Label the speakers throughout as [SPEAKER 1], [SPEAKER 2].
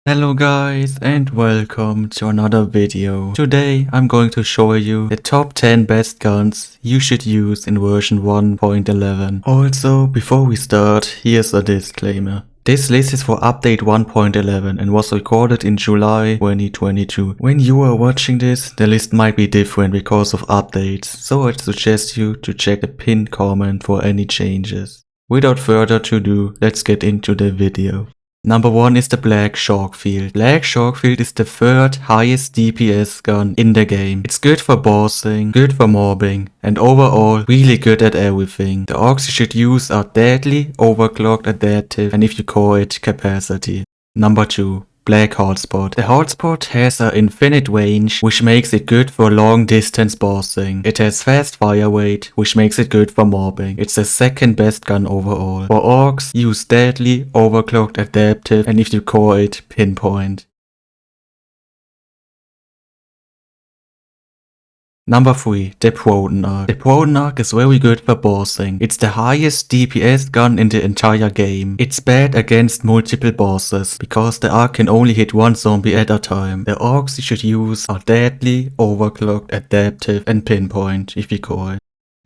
[SPEAKER 1] Hello guys and welcome to another video. Today I'm going to show you the top 10 best guns you should use in version 1.11. Also, before we start, here's a disclaimer. This list is for update 1.11 and was recorded in July 2022. When you are watching this, the list might be different because of updates, so I'd suggest you to check the pinned comment for any changes. Without further ado, let's get into the video. Number 1 is the Black Shockfield. Black Shockfield is the third highest DPS gun in the game. It's good for bossing, good for mobbing, and overall really good at everything. The arcs you should use are Deadly, Overclocked, Adaptive, and if you call it Capacity. Number 2. Black Hotspot. The Hotspot has an infinite range, which makes it good for long distance bossing. It has fast fire rate, which makes it good for mobbing. It's the second best gun overall. For orcs, use Deadly, Overclocked, Adaptive, and if you call it Pinpoint. Number 3. The Proton Arc. The Proton Arc is very good for bossing. It's the highest DPS gun in the entire game. It's bad against multiple bosses, because the arc can only hit one zombie at a time. The arcs you should use are Deadly, Overclocked, Adaptive, and Pinpoint, if you call it.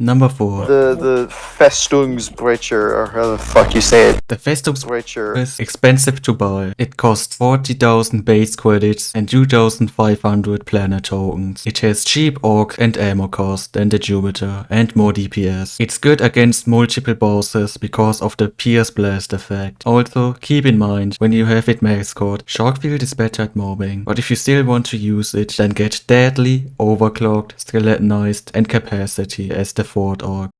[SPEAKER 1] Number 4.
[SPEAKER 2] The Festungsbrecher, or how the fuck you say it.
[SPEAKER 1] The Festungsbrecher is expensive to buy. It costs 40,000 base credits and 2,500 planet tokens. It has cheap orc and ammo cost than the Jupiter and more DPS. It's good against multiple bosses because of the Pierce Blast effect. Also, keep in mind, when you have it max scored, Shockfield is better at mobbing. But if you still want to use it, then get Deadly, Overclocked, Skeletonized, and Capacity as the fourth arc.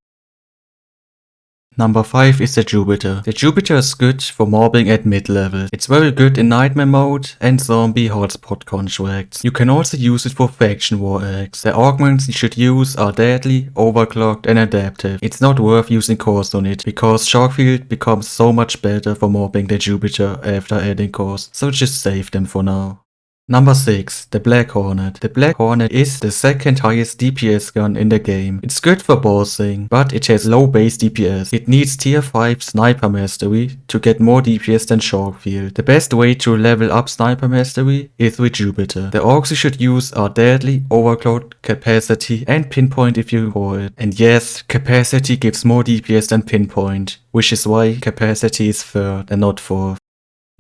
[SPEAKER 1] Number 5 is the Jupiter. The Jupiter is good for mobbing at mid-level. It's very good in nightmare mode and zombie hotspot contracts. You can also use it for faction war acts. The augments you should use are Deadly, Overclocked, and Adaptive. It's not worth using cores on it, because Shockfield becomes so much better for mobbing the Jupiter after adding cores, so just save them for now. Number 6. The Black Hornet. The Black Hornet is the second highest DPS gun in the game. It's good for bossing, but it has low base DPS. It needs tier 5 sniper mastery to get more DPS than Shockfield. The best way to level up sniper mastery is with Jupiter. The orcs you should use are Deadly, Overclocked, Capacity, and Pinpoint if you call it. And yes, Capacity gives more DPS than Pinpoint, which is why Capacity is third and not fourth.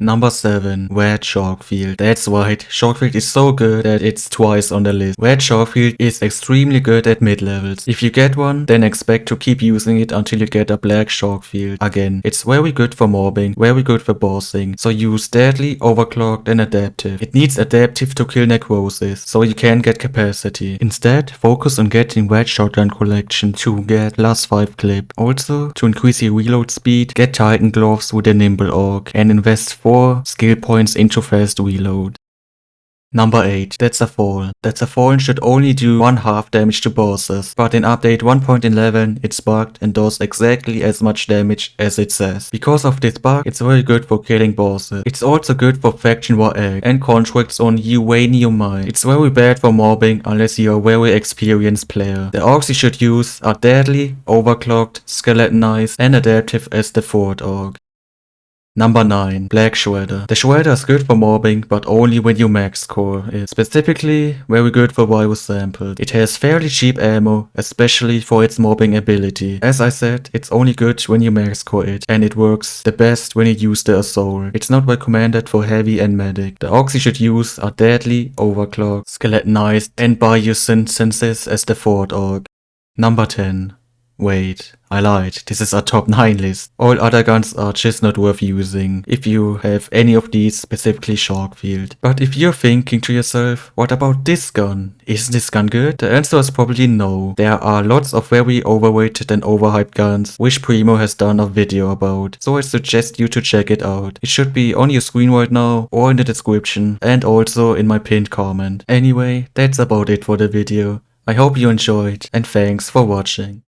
[SPEAKER 1] Number 7. Red Shockfield. That's right, Shockfield is so good that it's twice on the list. Red Shockfield is extremely good at mid-levels. If you get one, then expect to keep using it until you get a Black Shockfield. Again, it's very good for mobbing, very good for bossing, so use Deadly, Overclocked, and Adaptive. It needs Adaptive to kill necrosis, so you can get Capacity. Instead, focus on getting Red Shotgun Collection to get +5 clip. Also, to increase your reload speed, get Titan Gloves with a Nimble Orc, and invest 4 skill points into fast reload. Number 8. The Zerfallen. The Zerfallen should only do 1/2 damage to bosses, but in update 1.11 it's bugged and does exactly as much damage as it says. Because of this bug, it's very good for killing bosses. It's also good for faction war act and contracts on uranium mine. It's very bad for mobbing unless you're a very experienced player. The orcs you should use are Deadly, Overclocked, Skeletonized, and Adaptive as the fourth orc. Number 9. Black Shredder. The Shredder is good for mobbing, but only when you max core it. Specifically, very good for virus samples. It has fairly cheap ammo, especially for its mobbing ability. As I said, it's only good when you max core it, and it works the best when you use the Assault. It's not recommended for heavy and medic. The orcs you should use are Deadly, Overclocked, Skeletonized, and Biosynthesis as the fourth orc. Number 10. Wait, I lied. This is a top 9 list. All other guns are just not worth using if you have any of these, specifically Shockfield. But if you're thinking to yourself, what about this gun? Isn't this gun good? The answer is probably no. There are lots of very overrated and overhyped guns, which Primo has done a video about. So I suggest you to check it out. It should be on your screen right now, or in the description, and also in my pinned comment. Anyway, that's about it for the video. I hope you enjoyed, and thanks for watching.